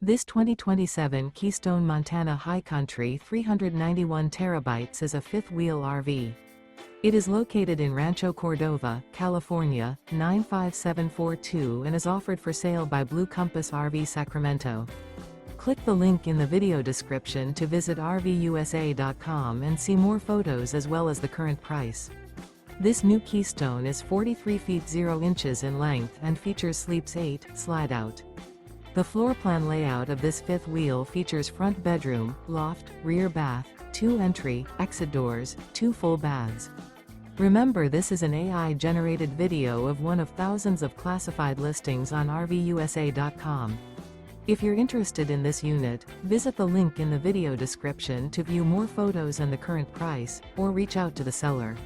This 2027 Keystone Montana High Country 391 terabytes is a fifth-wheel RV. It is located in Rancho Cordova, California, 95742 and is offered for sale by Blue Compass RV Sacramento. Click the link in the video description to visit RVUSA.com and see more photos as well as the current price. This new Keystone is 43 feet 0 inches in length and features Sleeps 8 Slideout. The floor plan layout of this fifth wheel features front bedroom, loft, rear bath, 2 entry, exit doors, 2 full baths. Remember, this is an AI-generated video of one of thousands of classified listings on RVUSA.com. If you're interested in this unit, visit the link in the video description to view more photos and the current price, or reach out to the seller.